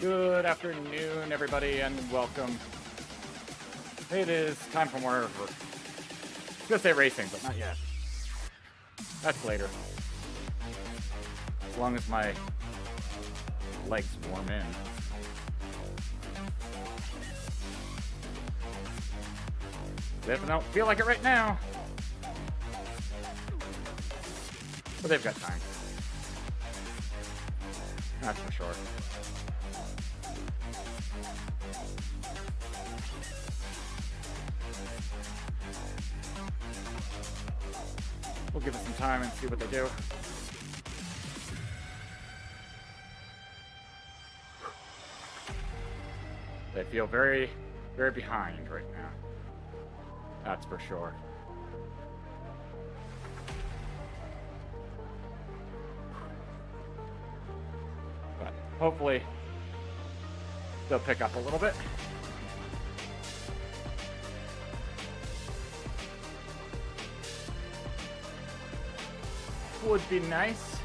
Good afternoon, everybody, and welcome. It is time for more. I was gonna say racing, but not yet. That's later. As long as my legs warm in. Definitely don't feel like it right now. But they've got time. That's for sure. We'll give it some time and see what they do. They feel very, very behind right now. That's for sure. But hopefully they'll pick up a little bit. Would be nice.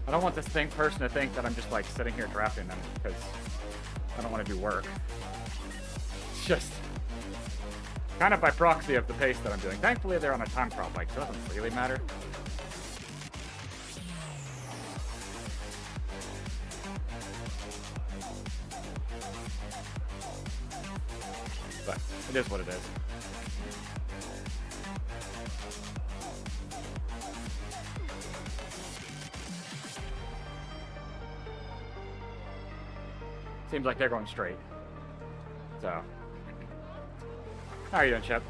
I don't want this person to think that I'm just like sitting here drafting them because I don't want to do work. It's just kind of by proxy of the pace that I'm doing. Thankfully, they're on a time trial bike, so it doesn't really matter. But it is what it is. Seems like they're going straight. So, how are you doing, Chip?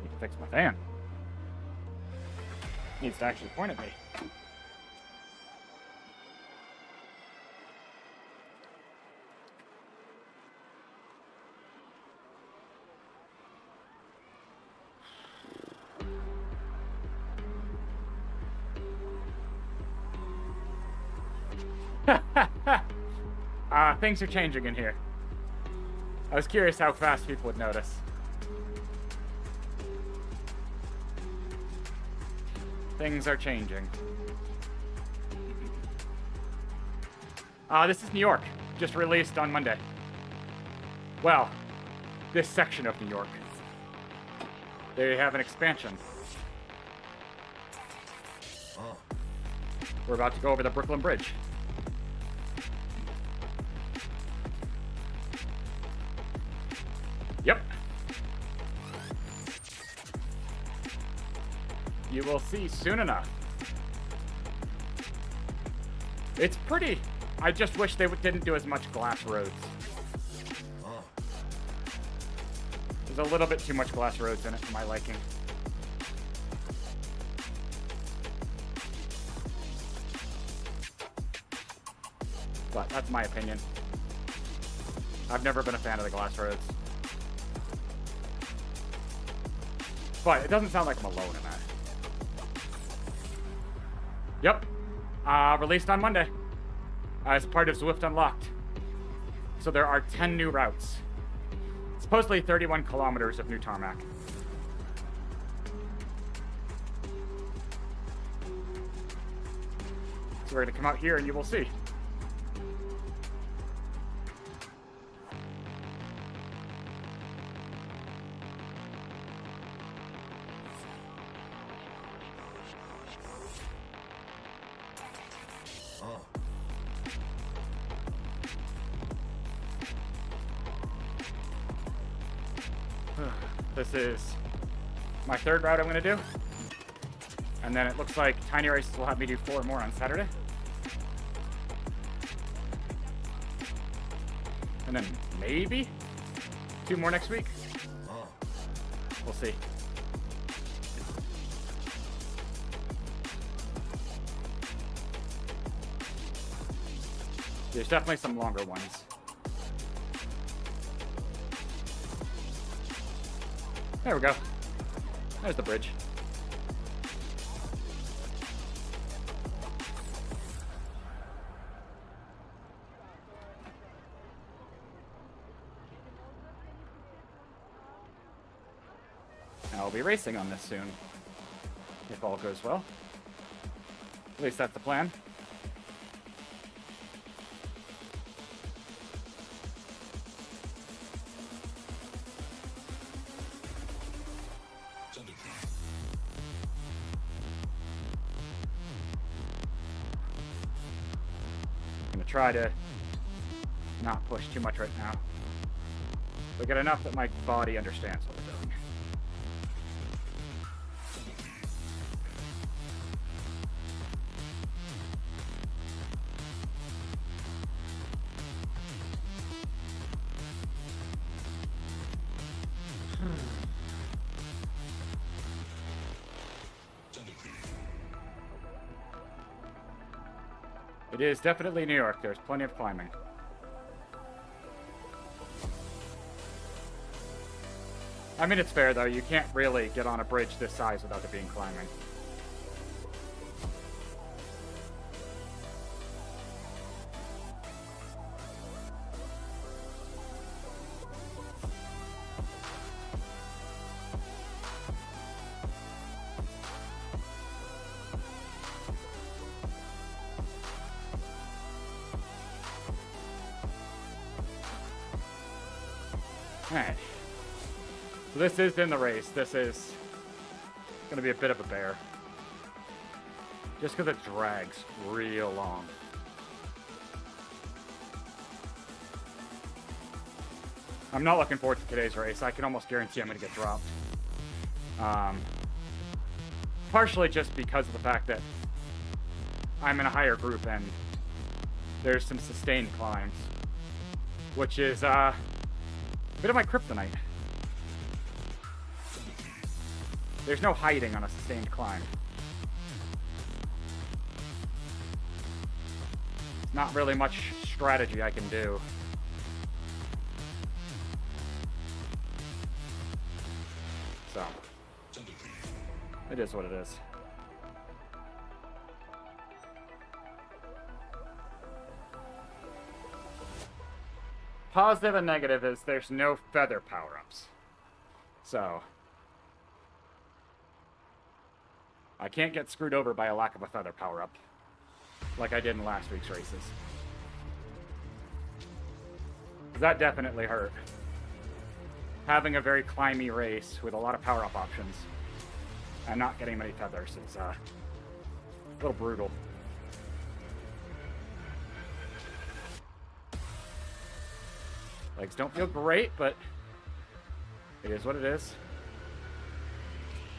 Need to fix my fan. Needs to actually point at me. Things are changing in here. I was curious how fast people would notice. Things are changing. This is New York. Just released on Monday. Well, this section of New York. They have an expansion. We're about to go over the Brooklyn Bridge. Yep. You will see soon enough. It's pretty. I just wish they didn't do as much glass roads. There's a little bit too much glass roads in it for my liking. But that's my opinion. I've never been a fan of the glass roads. But it doesn't sound like I'm alone in that. Yep. Released on Monday. As part of Zwift Unlocked. So there are 10 new routes. Supposedly 31 kilometers of new tarmac. So we're going to come out here and you will see. This is my third route I'm going to do. And then it looks like Tiny Races will have me do 4 more on Saturday. And then maybe 2 more next week. We'll see. There's definitely some longer ones. There we go. There's the bridge. I'll be racing on this soon, if all goes well. At least that's the plan. I'm gonna try to not push too much right now, but get enough that my body understands what we're doing. It is definitely New York. There's plenty of climbing. I mean, it's fair, though. You can't really get on a bridge this size without it being climbing. Alright. So this is in the race. This is going to be a bit of a bear. Just because it drags real long. I'm not looking forward to today's race. I can almost guarantee I'm going to get dropped. Partially just because of the fact that I'm in a higher group and there's some sustained climbs. Which is, a bit of my kryptonite. There's no hiding on a sustained climb. Not really much strategy I can do. So, it is what it is. Positive and negative is there's no feather power-ups. So, I can't get screwed over by a lack of a feather power-up, like I did in last week's races. That definitely hurt. Having a very climby race with a lot of power-up options and not getting many feathers is a little brutal. Legs don't feel great, but it is what it is.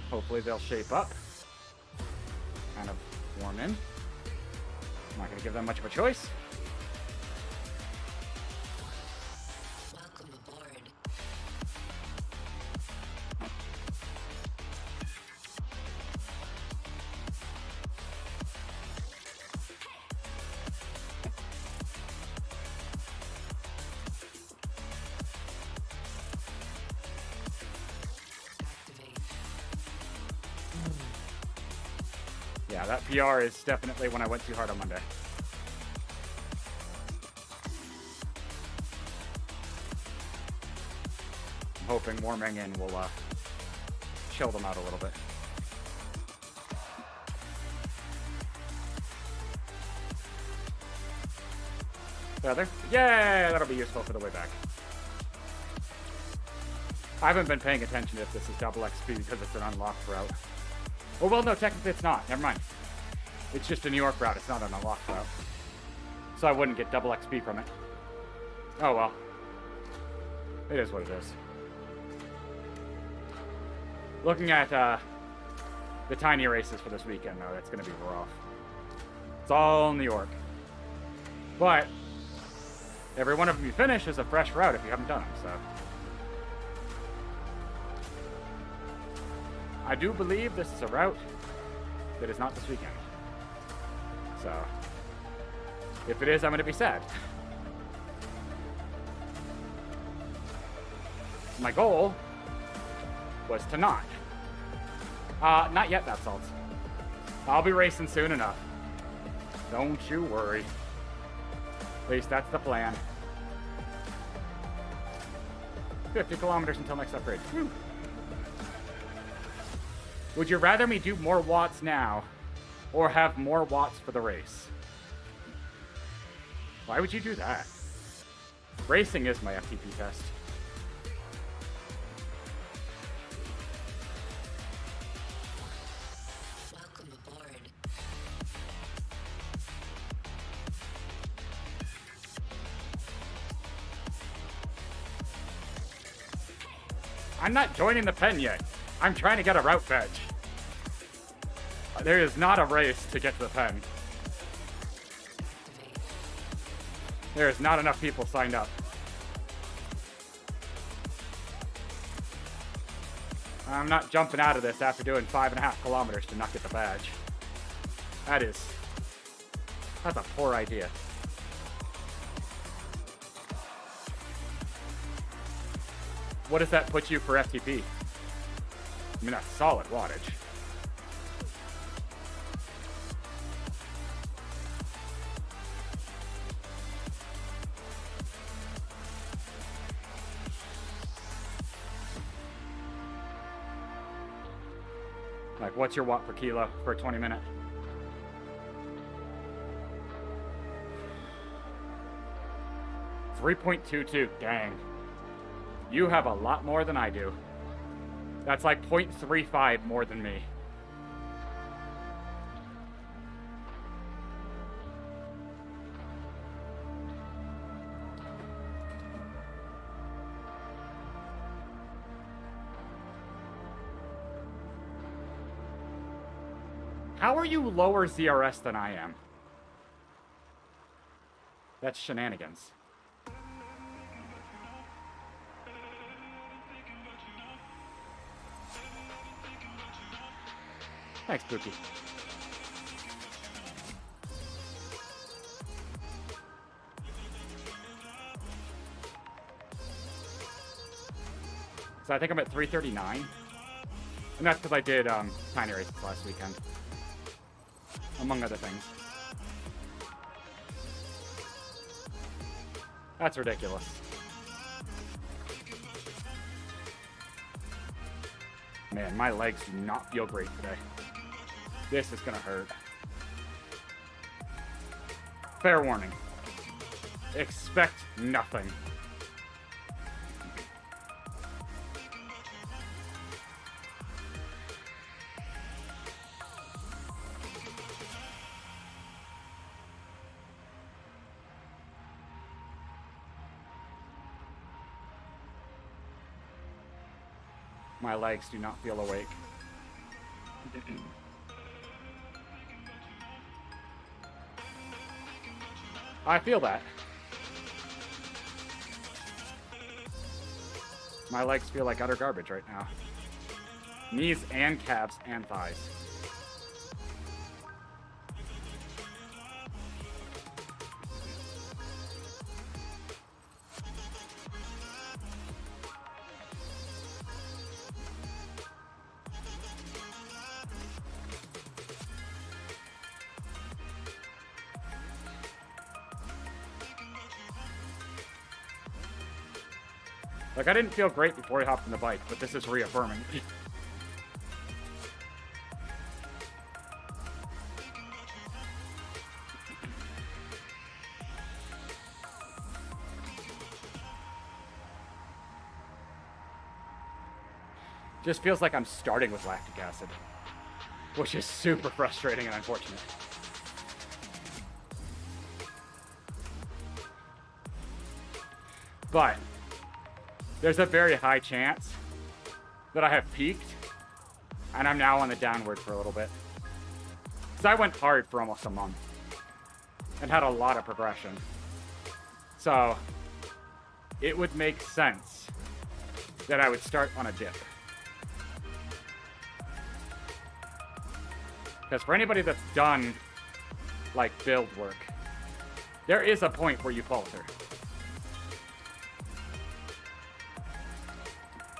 Hopefully they'll shape up. Kind of warm in. I'm not going to give them much of a choice. Welcome aboard. Yeah, that PR is definitely when I went too hard on Monday. I'm hoping warming in will chill them out a little bit. Feather? Yeah, that'll be useful for the way back. I haven't been paying attention if this is double XP because it's an unlocked route. Oh, well, no, technically it's not. Never mind. It's just a New York route. It's not an unlocked route. So I wouldn't get double XP from it. Oh, well. It is what it is. Looking at the tiny races for this weekend, though, that's going to be rough. It's all New York. But every one of them you finish is a fresh route if you haven't done them, so. I do believe this is a route that is not this weekend. So, if it is, I'm going to be sad. My goal was to not. Not yet, that salt. I'll be racing soon enough. Don't you worry. At least that's the plan. 50 kilometers until next upgrade. Whew. Would you rather me do more watts now or have more watts for the race? Why would you do that? Racing is my FTP test. Welcome aboard. I'm not joining the pen yet. I'm trying to get a route badge. There is not a race to get to the pen. There is not enough people signed up. I'm not jumping out of this after doing 5.5 kilometers to not get the badge. That's a poor idea. What does that put you for FTP? I mean, that's solid wattage. Like, what's your watt per kilo for a 20-minute? .22, dang. You have a lot more than I do. That's like 0.35 more than me. How are you lower ZRS than I am? That's shenanigans. Thanks, Pookie. So I think I'm at 339. And that's because I did tiny races last weekend. Among other things. That's ridiculous. Man, my legs do not feel great today. This is gonna hurt. Fair warning. Expect nothing. My legs do not feel awake. I feel that. My legs feel like utter garbage right now. Knees and calves and thighs. Like, I didn't feel great before I hopped on the bike, but this is reaffirming. Just feels like I'm starting with lactic acid, which is super frustrating and unfortunate. But there's a very high chance that I have peaked, and I'm now on the downward for a little bit. Because I went hard for almost a month and had a lot of progression. So it would make sense that I would start on a dip. Because for anybody that's done, like, build work, there is a point where you falter.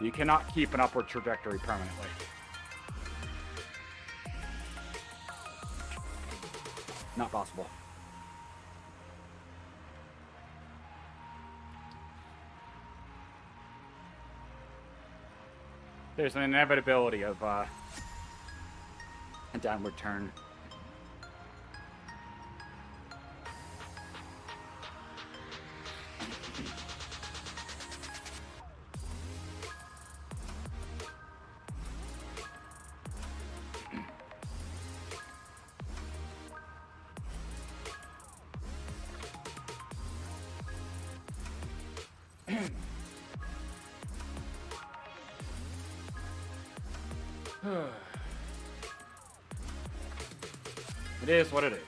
You cannot keep an upward trajectory permanently. Not possible. There's an inevitability of a downward turn. It is what it is.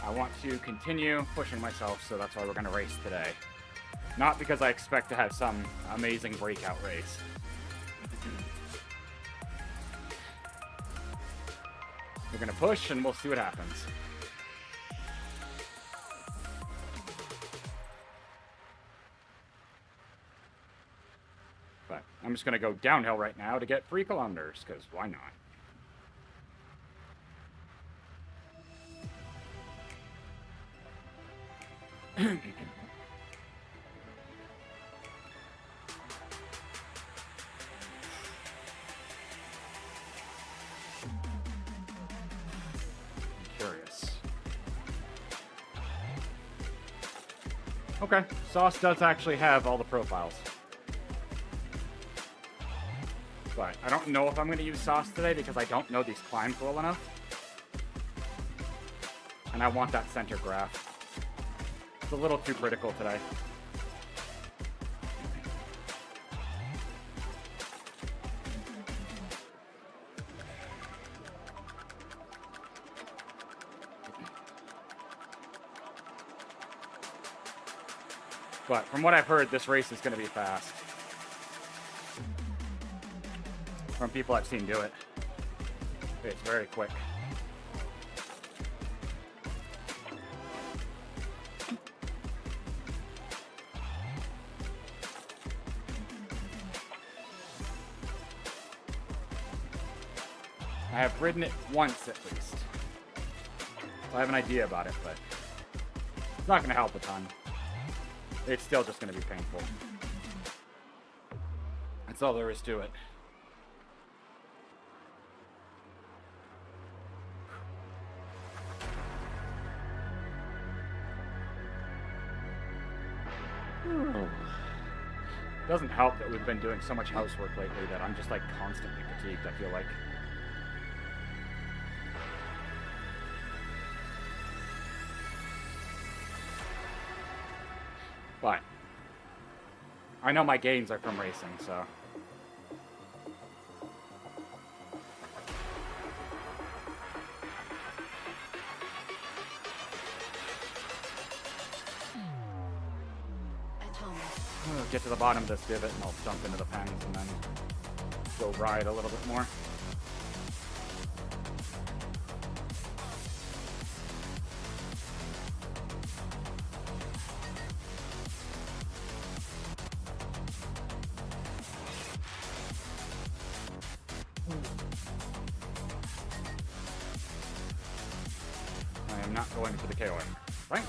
I want to continue pushing myself, so that's why we're going to race today. Not because I expect to have some amazing breakout race. We're going to push, and we'll see what happens. But I'm just going to go downhill right now to get 3 kilometers, because why not? Curious. Okay, Sauce does actually have all the profiles. But I don't know if I'm going to use Sauce today because I don't know these climbs well enough. And I want that center graph. It's a little too critical today. But from what I've heard, this race is going to be fast. From people I've seen do it. It's very quick. I have ridden it once at least. So I have an idea about it, but it's not going to help a ton. It's still just going to be painful. That's all there is to it. Doesn't help that we've been doing so much housework lately that I'm just like constantly fatigued, I feel like. But I know my gains are from racing, so. I'll get to the bottom of this divot and I'll jump into the pens and then go ride a little bit more. I am not going for the KO. Thanks.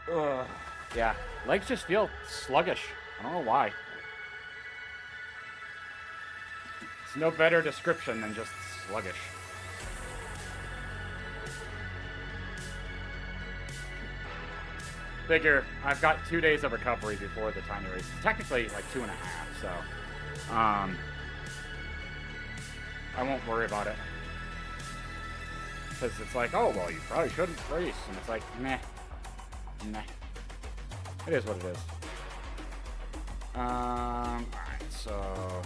Alright. Yeah, legs just feel sluggish. I don't know why. It's no better description than just sluggish. Figure, I've got 2 days of recovery before the tiny race. It's technically like 2.5, so I won't worry about it. Because it's like, oh, well, you probably shouldn't race. And it's like, meh. Nah. It is what it is. Alright, so.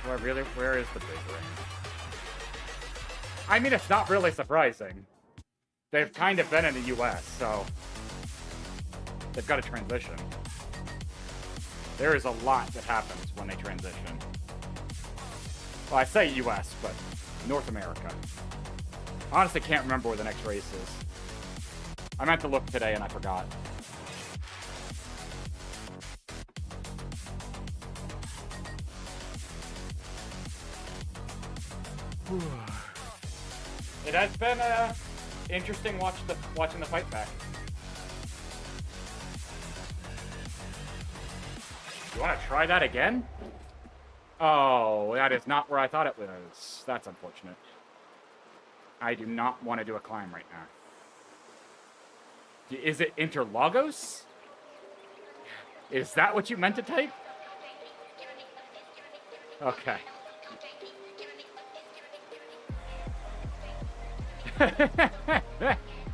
Do I really? Where is the big ring? I mean, it's not really surprising. They've kind of been in the US, so they've got to transition. There is a lot that happens when they transition. Well, I say US, but North America. Honestly, can't remember where the next race is. I meant to look today and I forgot. It has been interesting watching the fight back. You want to try that again? Oh, that is not where I thought it was. That's unfortunate. I do not want to do a climb right now. Is it Interlagos? Is that what you meant to type? Okay.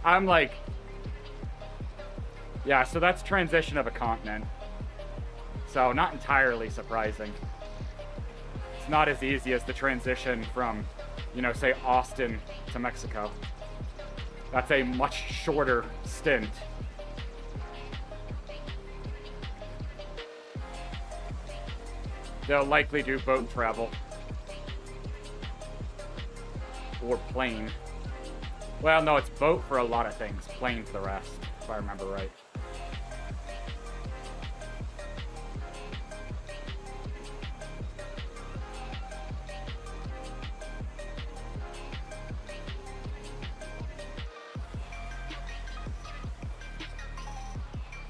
I'm like... Yeah, so that's transition of a continent. So, not entirely surprising. It's not as easy as the transition from, you know, say Austin to Mexico. That's a much shorter stint. They'll likely do boat travel. Or plane. Well, no, it's boat for a lot of things. Plane for the rest, if I remember right.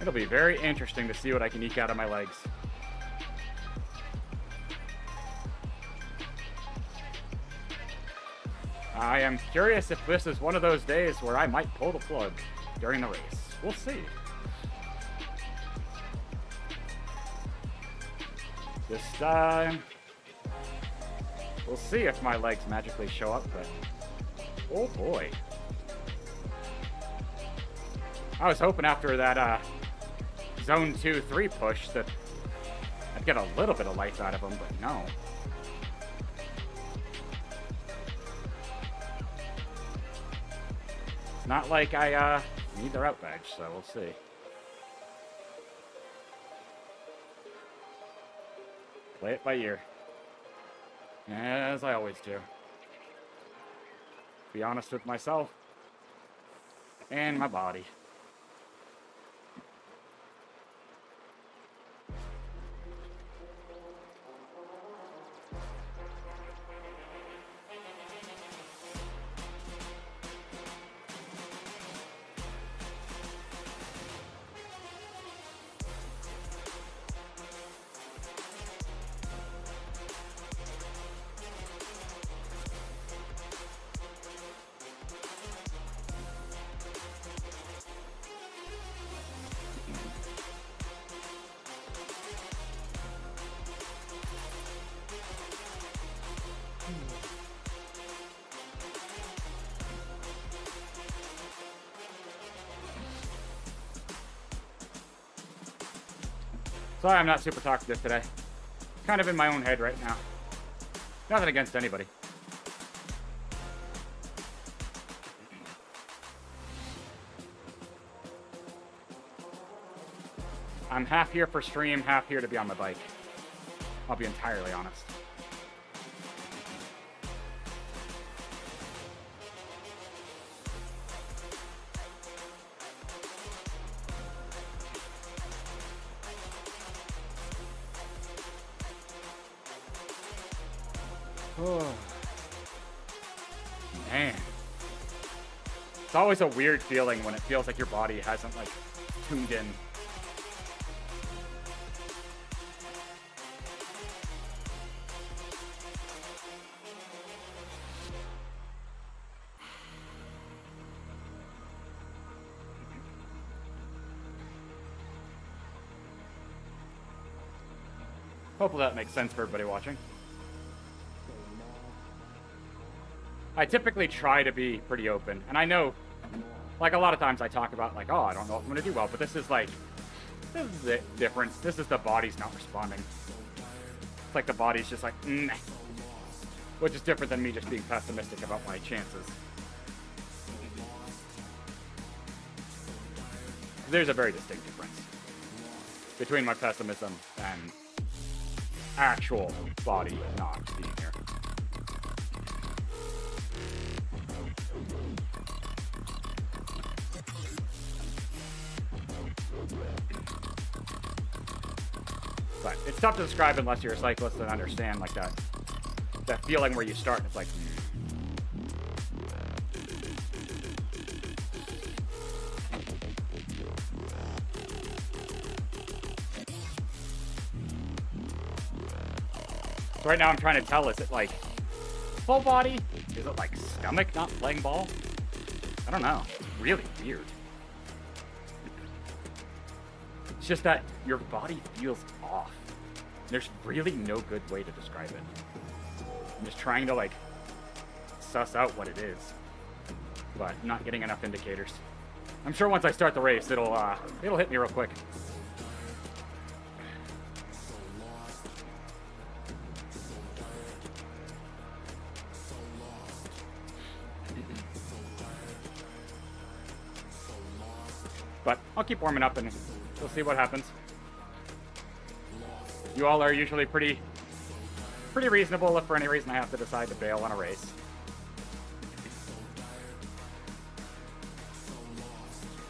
It'll be very interesting to see what I can eke out of my legs. I am curious if this is one of those days where I might pull the plug during the race. We'll see. This time, we'll see if my legs magically show up, but oh boy. I was hoping after that Zone 2-3 push that I'd get a little bit of life out of them, but no. It's not like I need their out badge, so we'll see. Play it by ear. As I always do. Be honest with myself and my body. Sorry I'm not super talkative today. Kind of in my own head right now. Nothing against anybody. I'm half here for stream, half here to be on my bike. I'll be entirely honest. Oh. Man. It's always a weird feeling when it feels like your body hasn't, like, tuned in. Hopefully that makes sense for everybody watching. I typically try to be pretty open, and I know, like, a lot of times I talk about, like, oh, I don't know if I'm going to do well, but this is, like, this is it different. This is the body's not responding. It's like the body's just like, nah. Which is different than me just being pessimistic about my chances. There's a very distinct difference between my pessimism and actual body not being here. But it's tough to describe unless you're a cyclist and understand like that feeling where you start and it's like, So right now I'm trying to tell, is it like full body? Is it like stomach not playing ball? I don't know. It's really weird. It's just that your body feels off. There's really no good way to describe it. I'm just trying to like suss out what it is, but not getting enough indicators. I'm sure once I start the race, it'll hit me real quick. But I'll keep warming up and we'll see what happens. You all are usually pretty reasonable if for any reason I have to decide to bail on a race.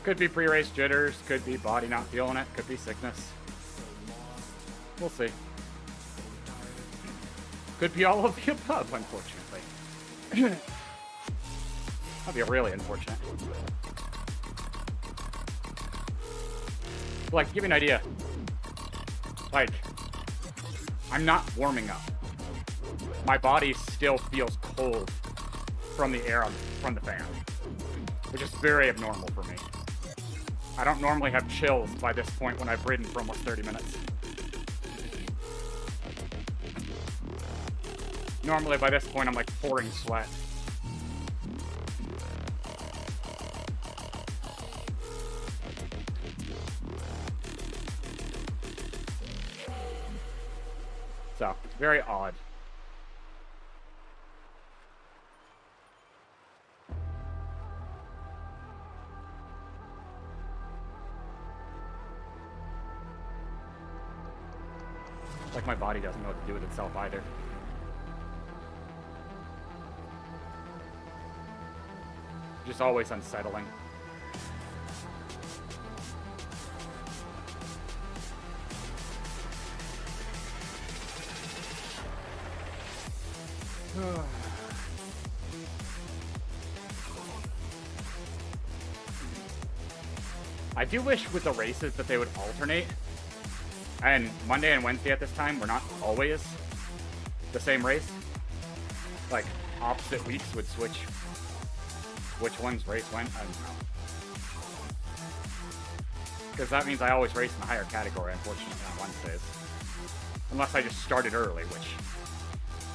Could be pre-race jitters, could be body not feeling it, could be sickness. We'll see. Could be all of the above, unfortunately. That'd be really unfortunate. Like, to give you an idea, like, I'm not warming up. My body still feels cold from the air from the fan, which is very abnormal for me. I don't normally have chills by this point when I've ridden for almost 30 minutes. Normally by this point I'm like pouring sweat. So, very odd. Like my body doesn't know what to do with itself either. Just always unsettling. I do wish with the races that they would alternate. And Monday and Wednesday at this time were not always the same race. Like, opposite weeks would switch which one's race went. I don't know. Because that means I always race in the higher category, unfortunately, on Wednesdays. Unless I just started early, which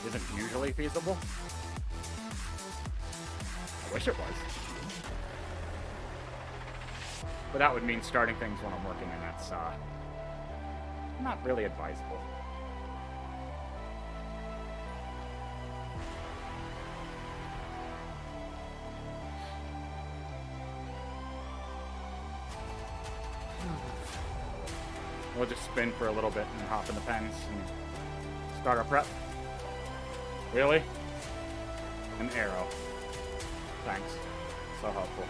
isn't usually feasible. I wish it was. But that would mean starting things when I'm working, and that's not really advisable. We'll just spin for a little bit and hop in the pens and start our prep. Really? An Aero. Thanks. So helpful.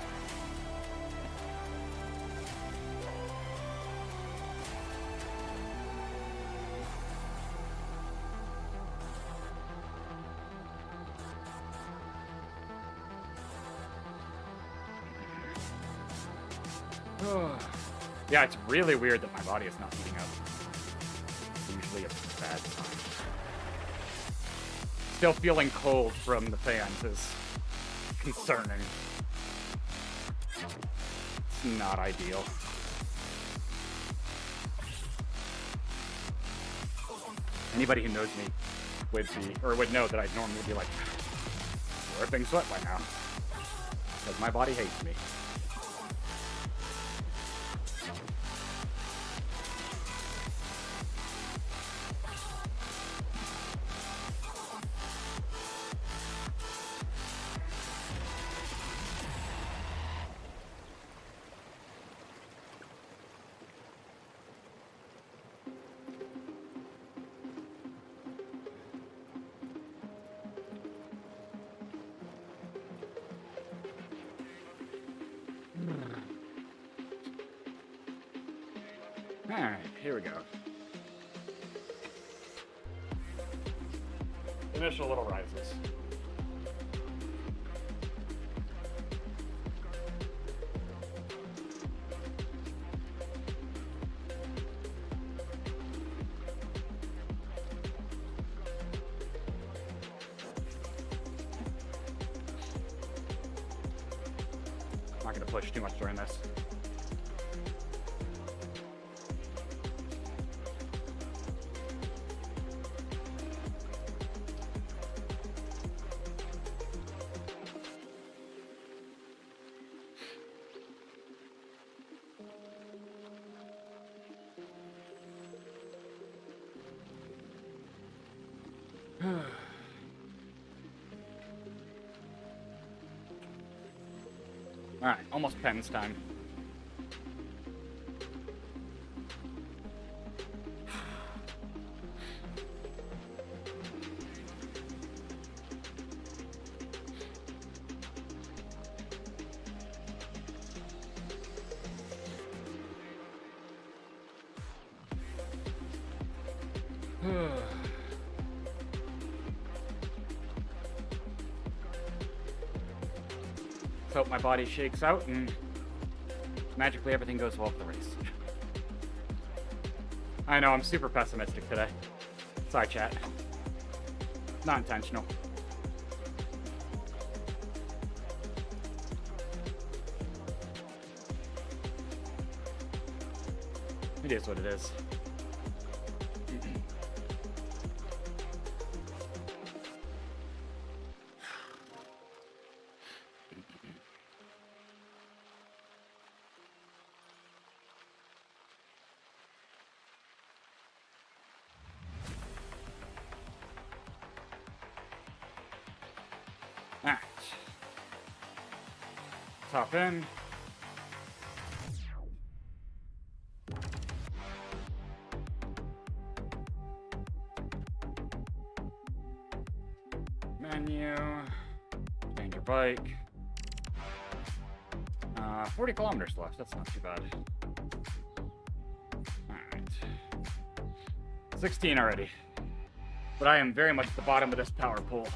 Yeah, it's really weird that my body is not heating up. It's usually a bad sign. Still feeling cold from the fans is concerning. It's not ideal. Anybody who knows me would know that I'd normally be like dripping sweat by now. Because my body hates me. Alright, here we go. Initial little rises. Not gonna push too much during this. Alright, almost pens time. So my body shakes out and magically everything goes well for the race. I know, I'm super pessimistic today. Sorry, chat. Not intentional. It is what it is. Alright. Let's hop in. Menu. Change your bike. 40 kilometers left. That's not too bad. Alright. 16 already. But I am very much at the bottom of this power pool.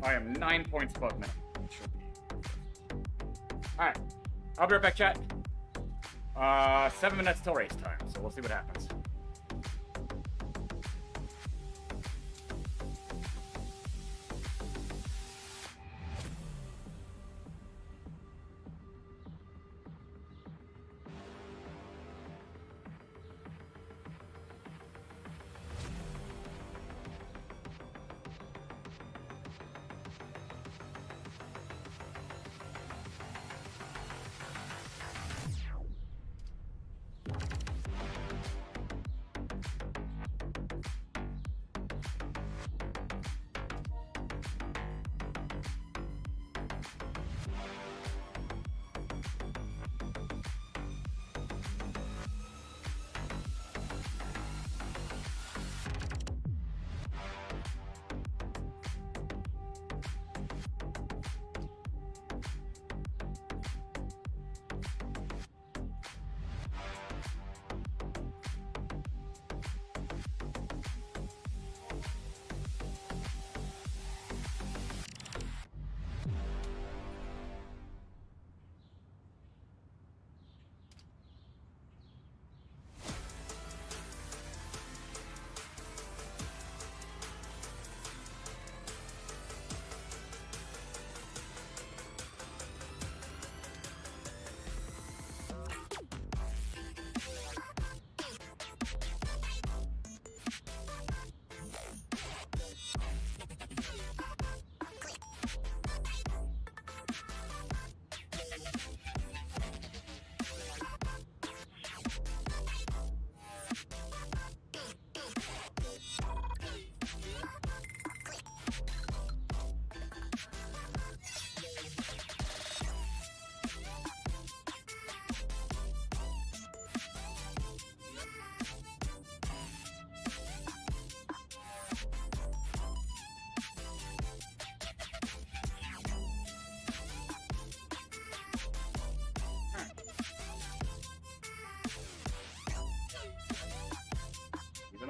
I am 9 points above minimum. Alright. I'll be right back, chat. 7 minutes till race time, so we'll see what happens.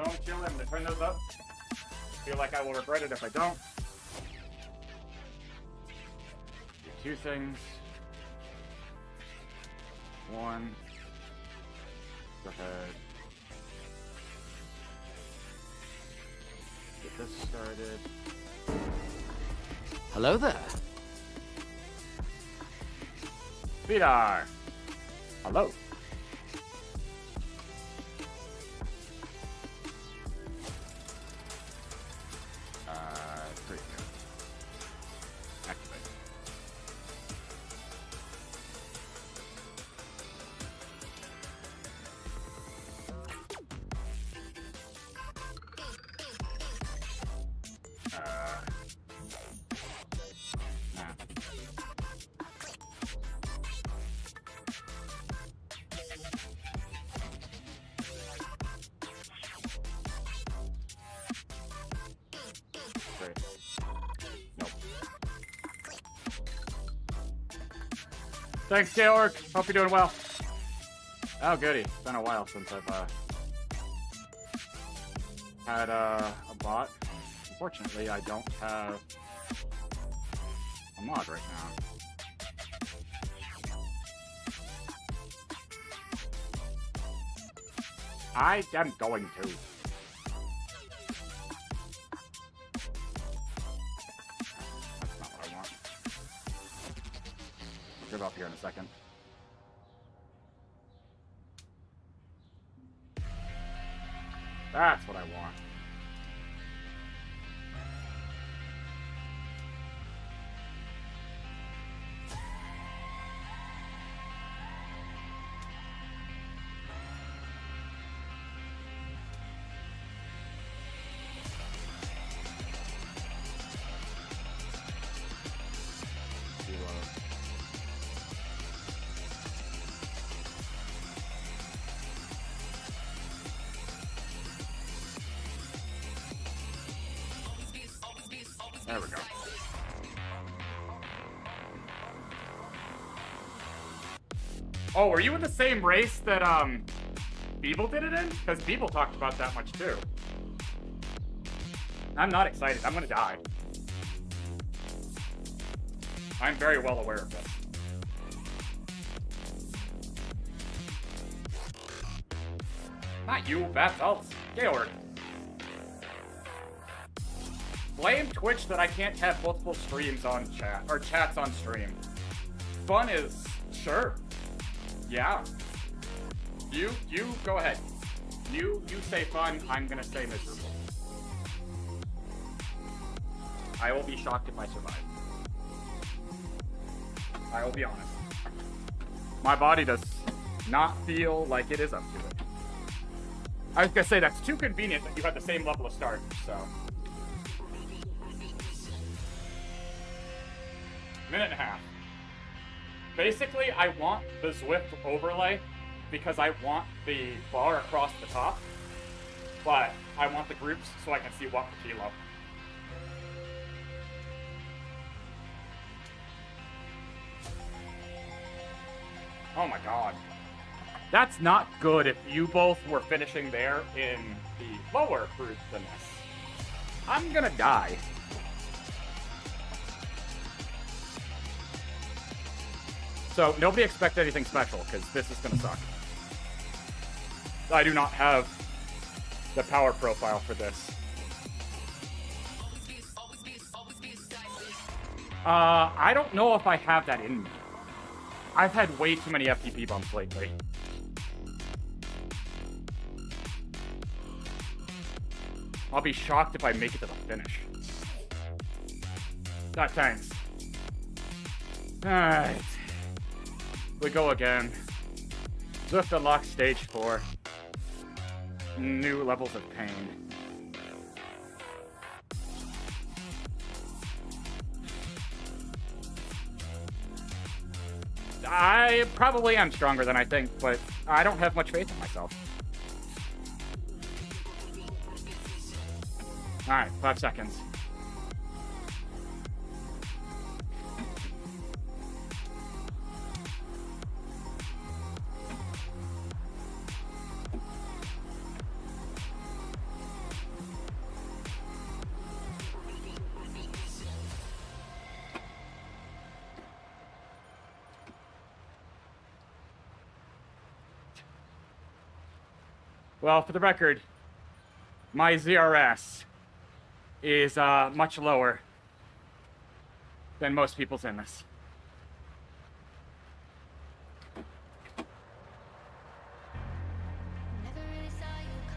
know I'm chilling. I'm gonna turn those up. Feel like I will regret it if I don't. Do 2 things. 1. Go ahead. Get this started. Hello there. Vidar! Hello. There you go. Activate. Nah. Great. Nope. Thanks, Georg. Hope you're doing well. Oh, goody. It's been a while since I've had a bot. Unfortunately, I don't have a mod right now. I am going to. That's not what I want. I'll give up here in a second. That's what I want. There we go. Oh, were you in the same race that Beeble did it in? Because Beeble talked about that much too. I'm not excited. I'm gonna die. I'm very well aware of this. Not you, that's all Georg. Blame Twitch that I can't have multiple streams on chat, or chats on stream. Fun is, sure. Yeah. You go ahead. You say fun, I'm gonna say miserable. I will be shocked if I survive. I will be honest. My body does not feel like it is up to it. I was gonna say, that's too convenient that you had the same level of start, so. Minute and a half. Basically, I want the Zwift overlay because I want the bar across the top, but I want the groups so I can see what per kilo. Oh my god. That's not good if you both were finishing there in the lower group than this. I'm gonna die. So, nobody expect anything special, because this is gonna suck. I do not have the power profile for this. I don't know if I have that in me. I've had way too many FTP bumps lately. I'll be shocked if I make it to the finish. Thanks. Alright. We go again. Zwift unlocks stage 4. New levels of pain. I probably am stronger than I think, but I don't have much faith in myself. Alright, 5 seconds. Well, for the record, my ZRS is much lower than most people's in this.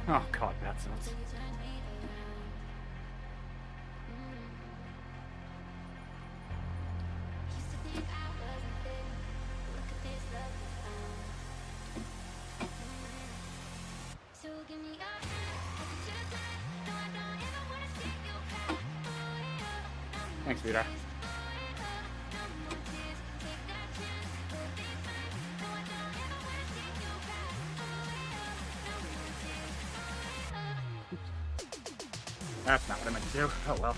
Oh god, that sounds. Thanks, Vidar. That's not what I meant to do. Oh well.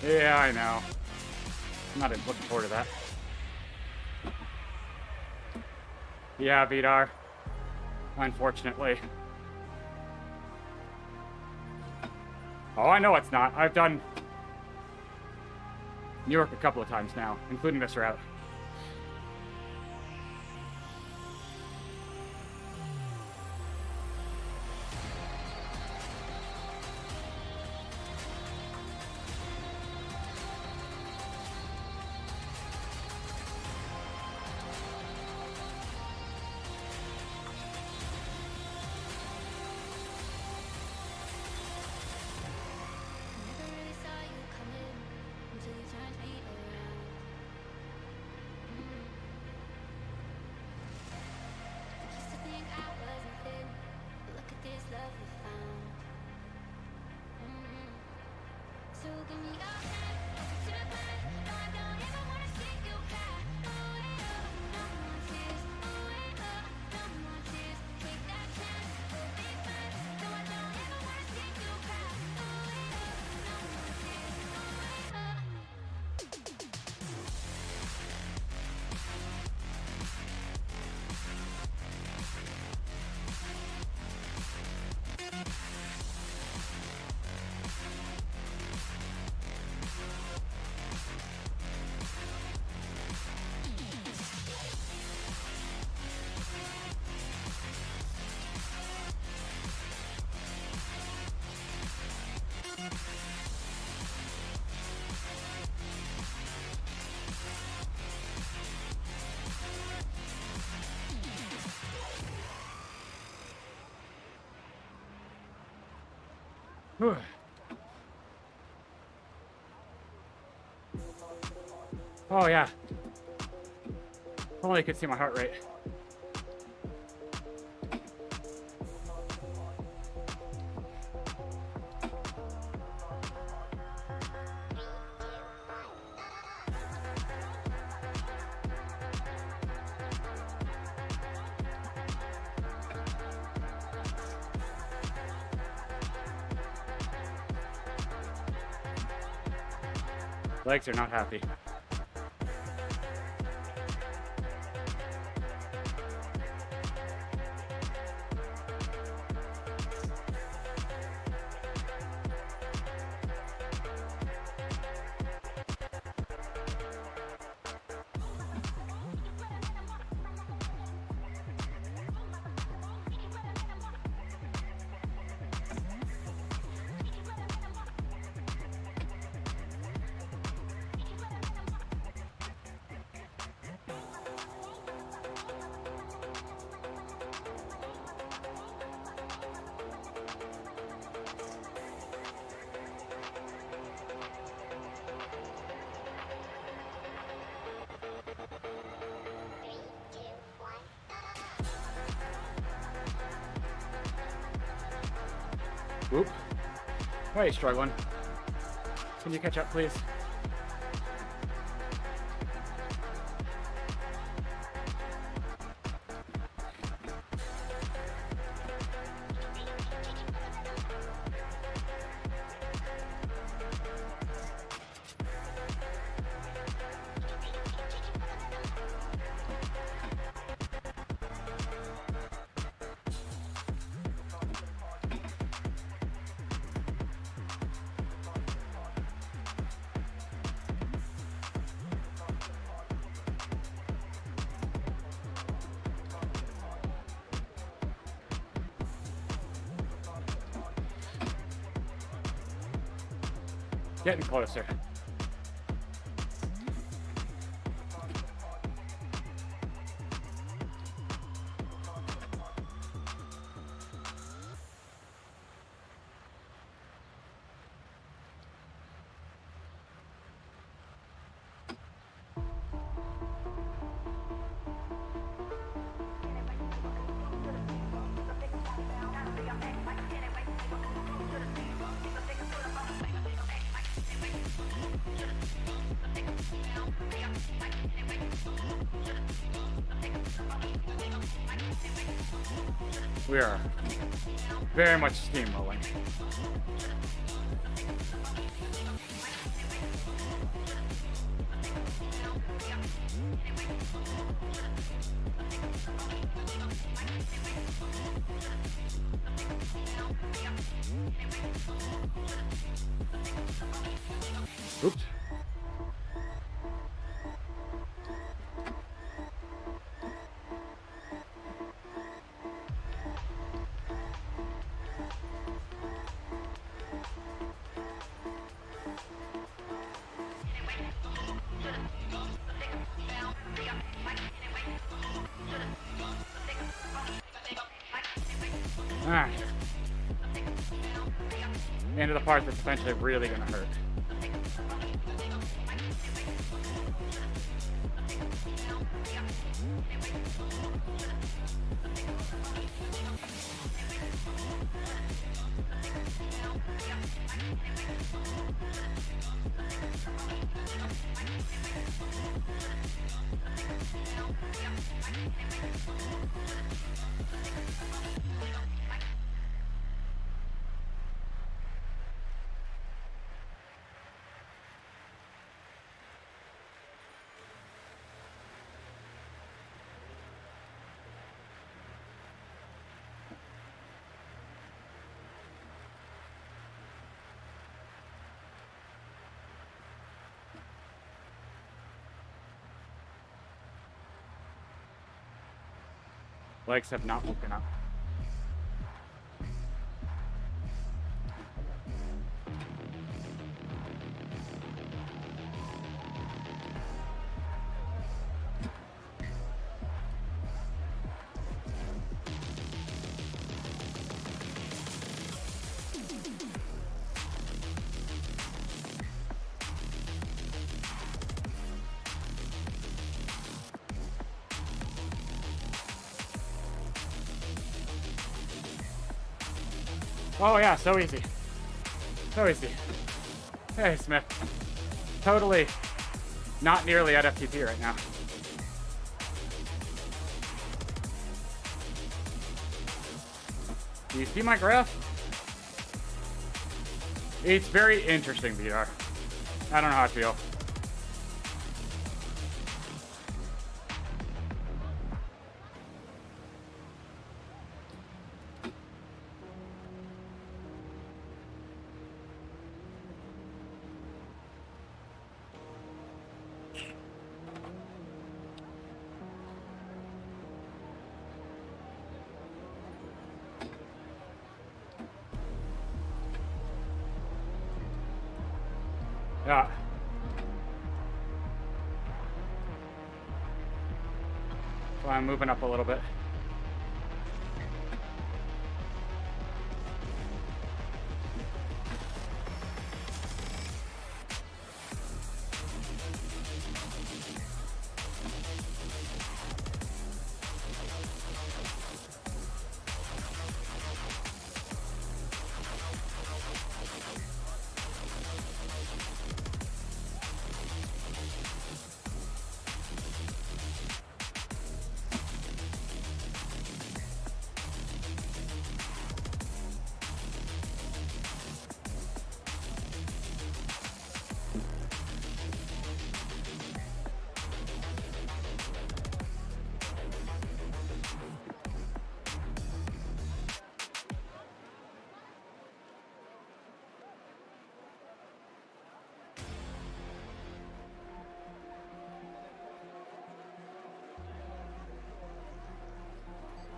Yeah, I know. I'm not looking forward to that. Yeah, Vidar. Unfortunately. Oh, I know it's not. I've done New York a couple of times now, including this route. Whew. Oh yeah. If only you could see my heart rate. Legs are not happy. Oop. Why are you struggling? Can you catch up, please? Getting closer. We are very much steamrolling. Oops. Alright. Into the part that's eventually really gonna hurt. Legs have not woken up. Oh yeah, so easy. So easy. Hey, Smith. Totally not nearly at FTP right now. Do you see my graph? It's very interesting, VR. I don't know how I feel. Yeah. So I'm moving up a little bit.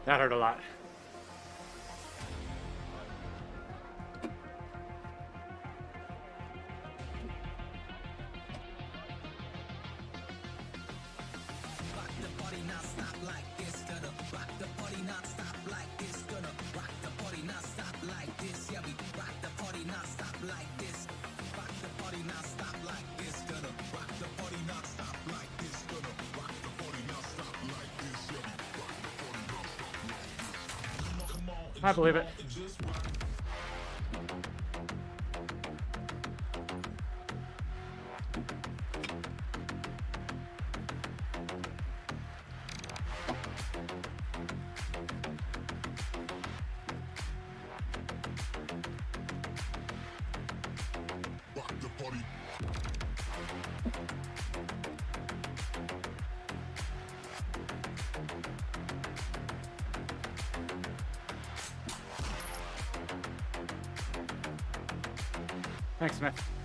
That hurt a lot. I believe it. Thanks, Smith.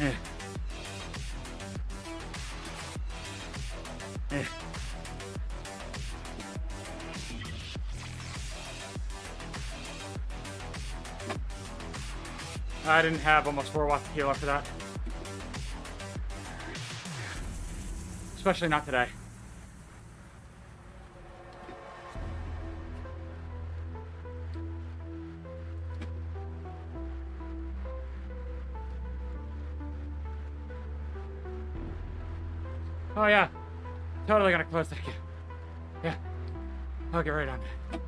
Eh. Eh. I didn't have almost 4 watts of heal after that. Especially not today. Oh yeah, totally gonna close that again. Yeah. I'll get right on it.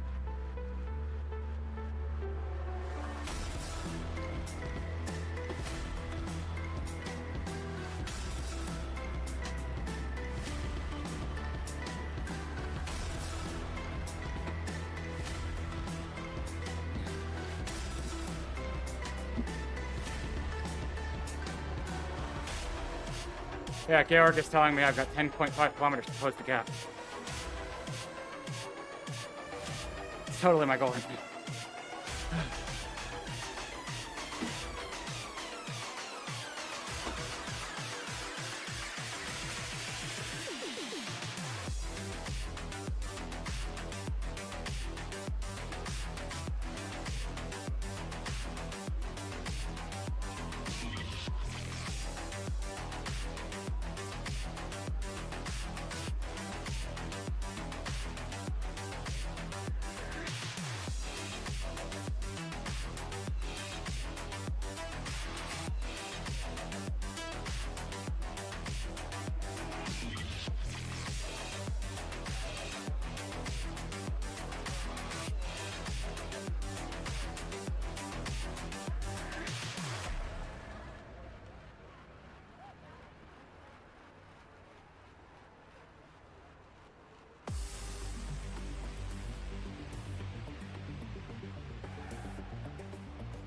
Yeah, Georg is telling me I've got 10.5 kilometers to close the gap. It's totally my goal.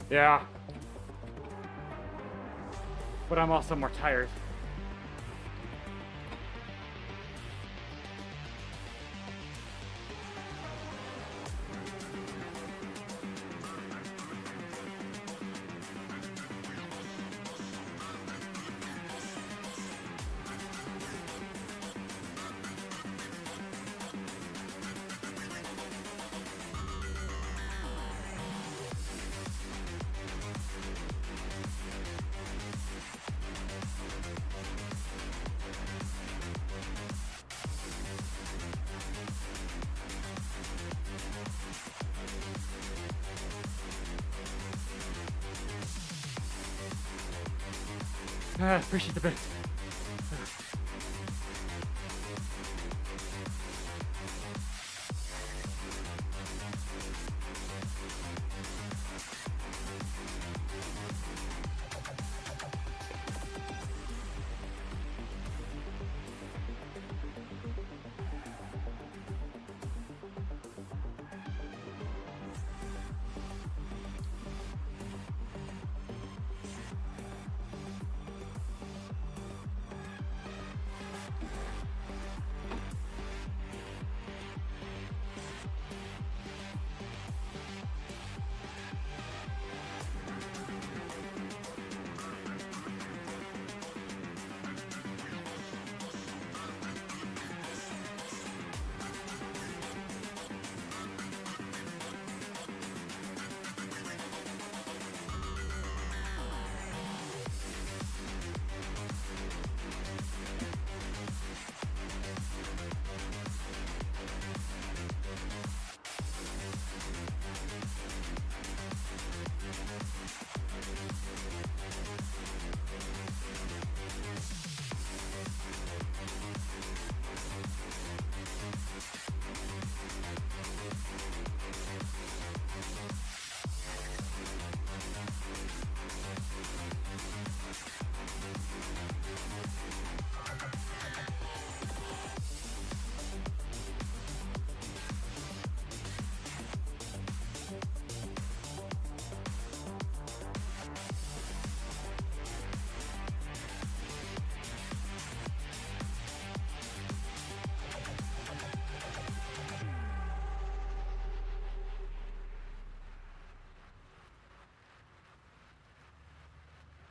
Yeah. But I'm also more tired. Appreciate the bit.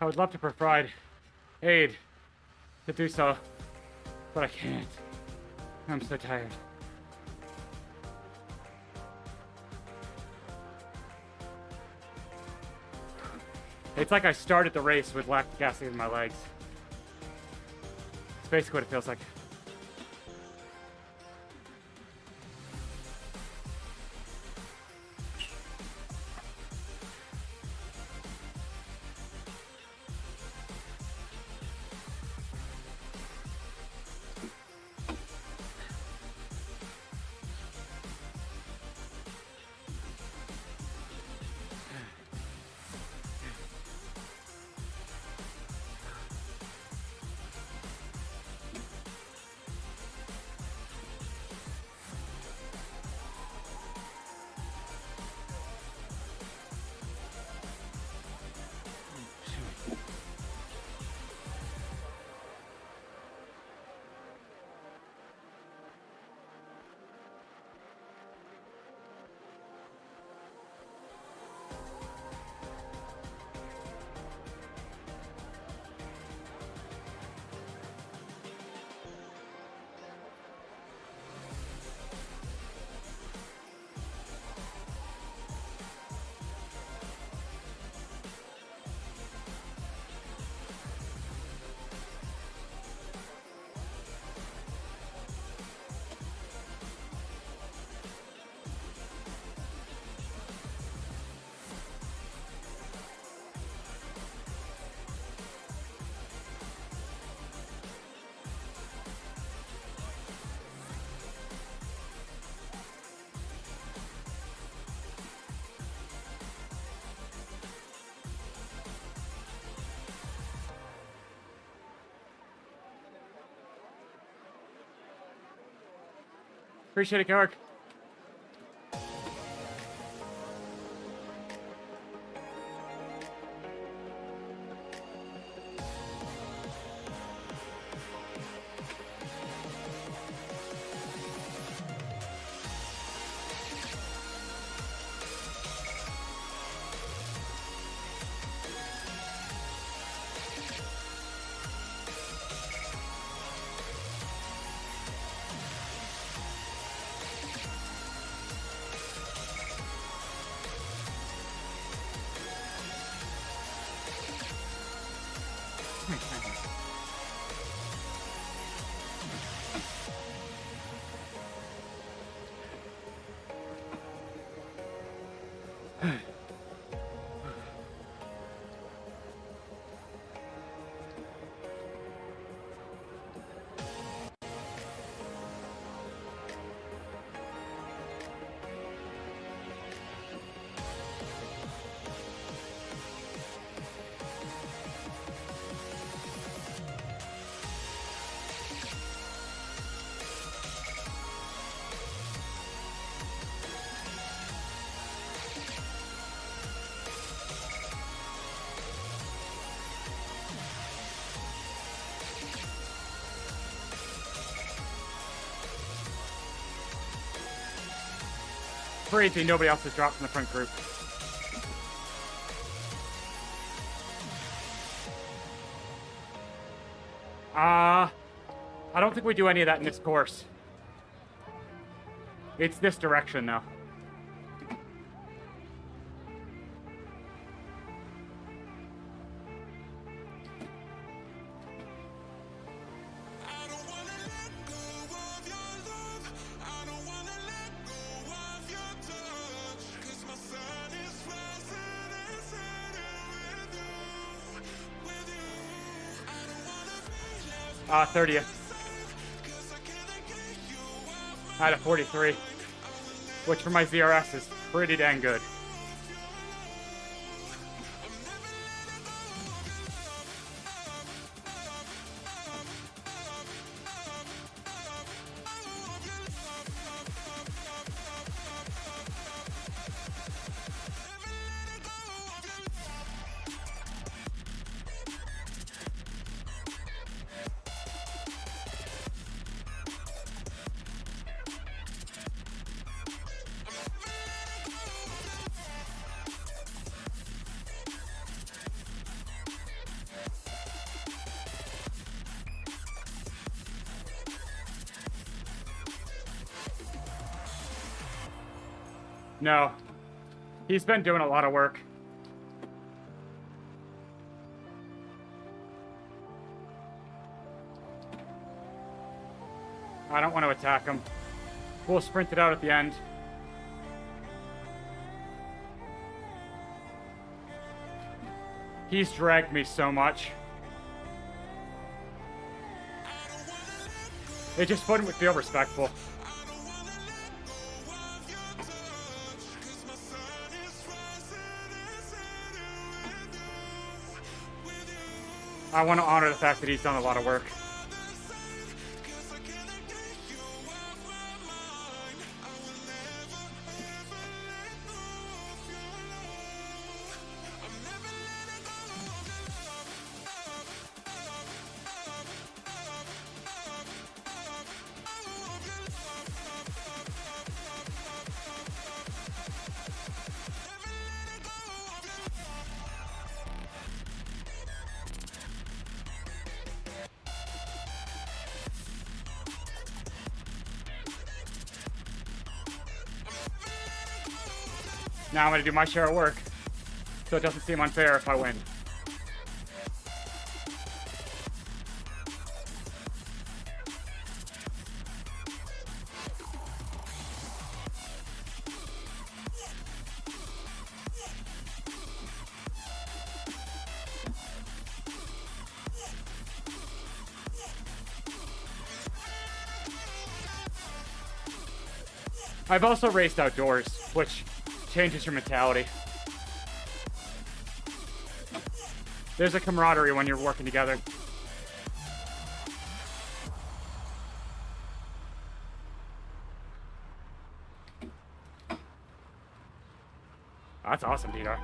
I would love to provide aid to do so, but I can't. I'm so tired. It's like I started the race with lactic acid in my legs. It's basically what it feels like. Appreciate it, Georg. Crazy, nobody else has dropped from the front group. I don't think we do any of that in this course. It's this direction, though. Ah, 30th. I had a 43, which for my ZRS is pretty dang good. No. He's been doing a lot of work. I don't want to attack him. We'll sprint it out at the end. He's dragged me so much. It just wouldn't feel respectful. I want to honor the fact that he's done a lot of work. Now I'm going to do my share of work, so it doesn't seem unfair if I win. I've also raced outdoors, which changes your mentality. There's a camaraderie when you're working together. That's awesome, Dieter.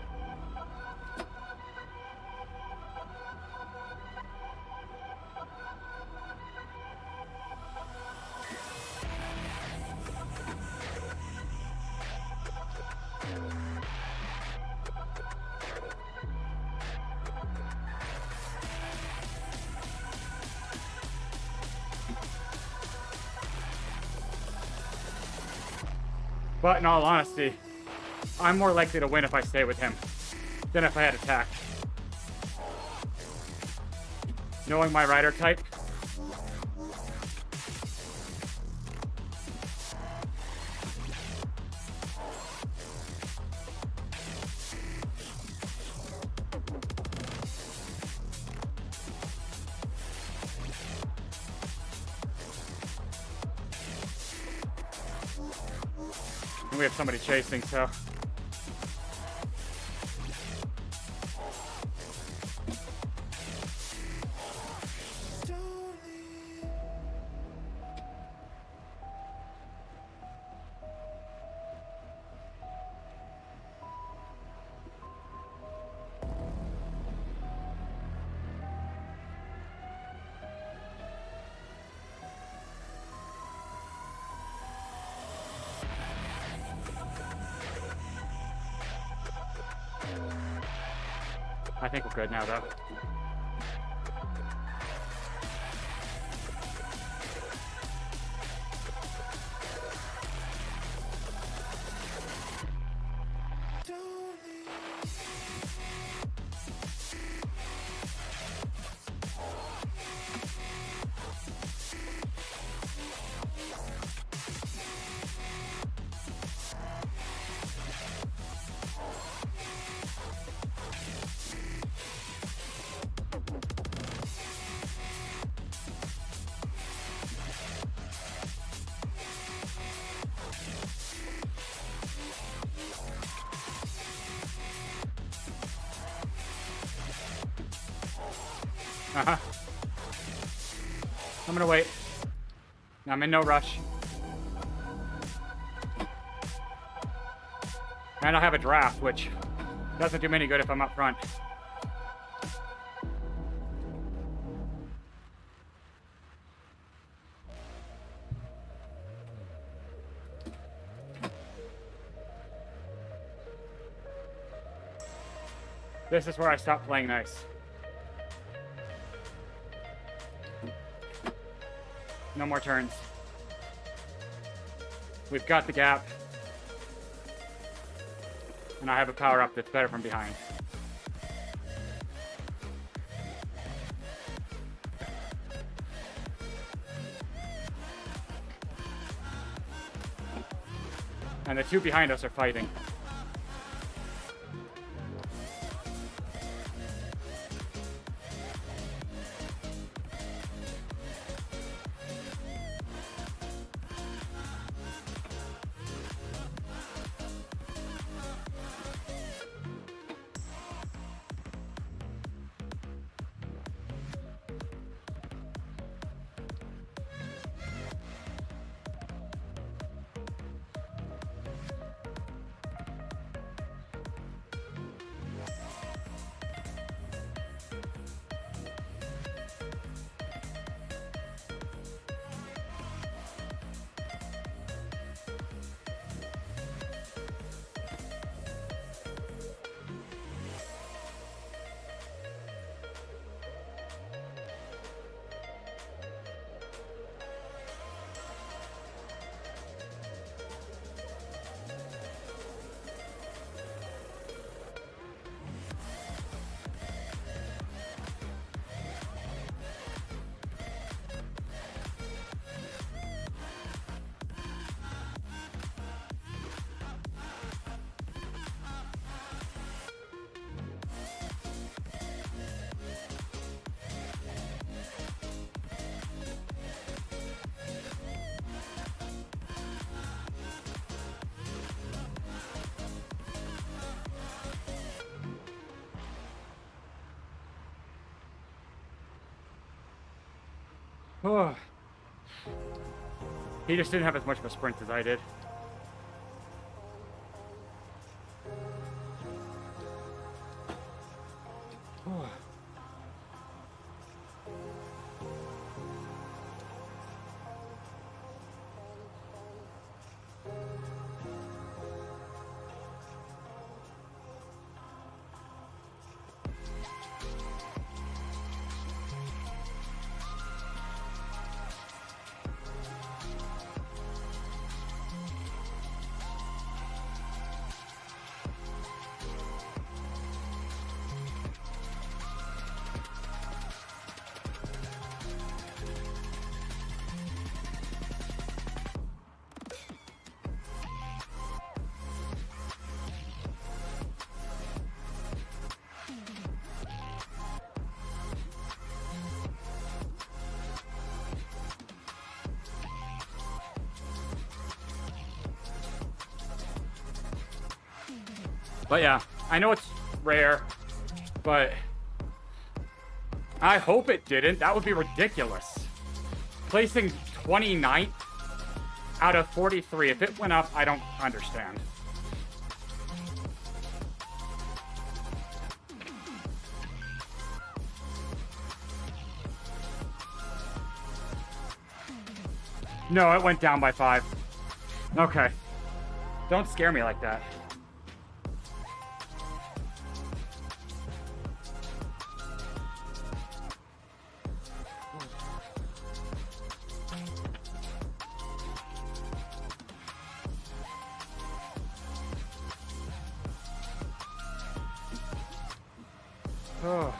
But in all honesty, I'm more likely to win if I stay with him than if I had attack. Knowing my rider type, and we have somebody chasing, so. I think we're good now, though. Uh-huh. I'm gonna wait. I'm in no rush. And I have a draft, which doesn't do me any good if I'm up front. This is where I stop playing nice. No more turns. We've got the gap. And I have a power up that's better from behind. And the two behind us are fighting. Oh. He just didn't have as much of a sprint as I did. But yeah, I know it's rare, but I hope it didn't. That would be ridiculous. Placing 29th out of 43. If it went up, I don't understand. No, it went down by 5. Okay. Don't scare me like that. Oh.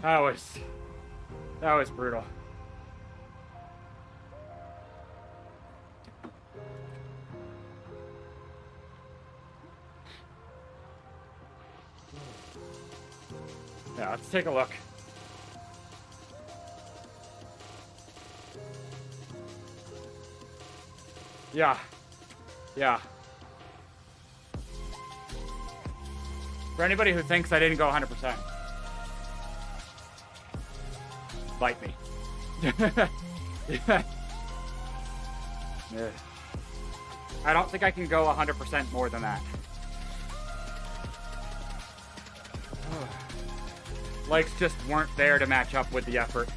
That was brutal. Yeah, let's take a look. Yeah. Yeah. For anybody who thinks I didn't go 100%, bite me. Yeah. I don't think I can go 100% more than that. Legs just weren't there to match up with the effort.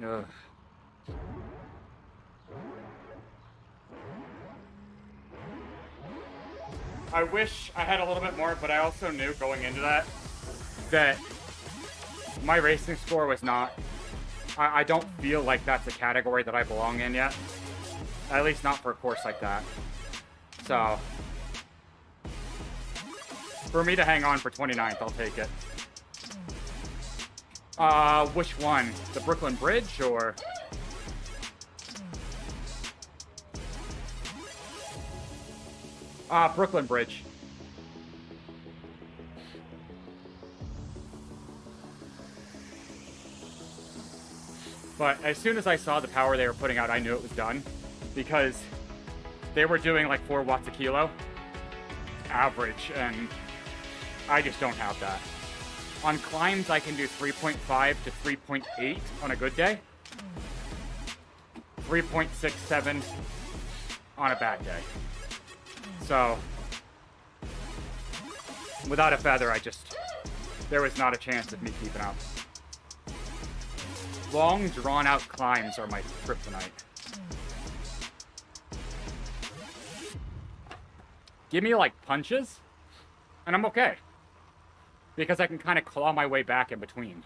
Ugh. I wish I had a little bit more, but I also knew going into that my racing score was not... I don't feel like that's a category that I belong in yet. At least not for a course like that. So, for me to hang on for 29th, I'll take it. Which one? The Brooklyn Bridge, or? Brooklyn Bridge. But as soon as I saw the power they were putting out, I knew it was done. Because they were doing like 4 watts a kilo average, and I just don't have that. On climbs, I can do 3.5 to 3.8 on a good day. 3.67 on a bad day. So, without a feather, there was not a chance of me keeping up. Long, drawn-out climbs are my kryptonite. Give me, like, punches, and I'm okay. Because I can kind of claw my way back in between.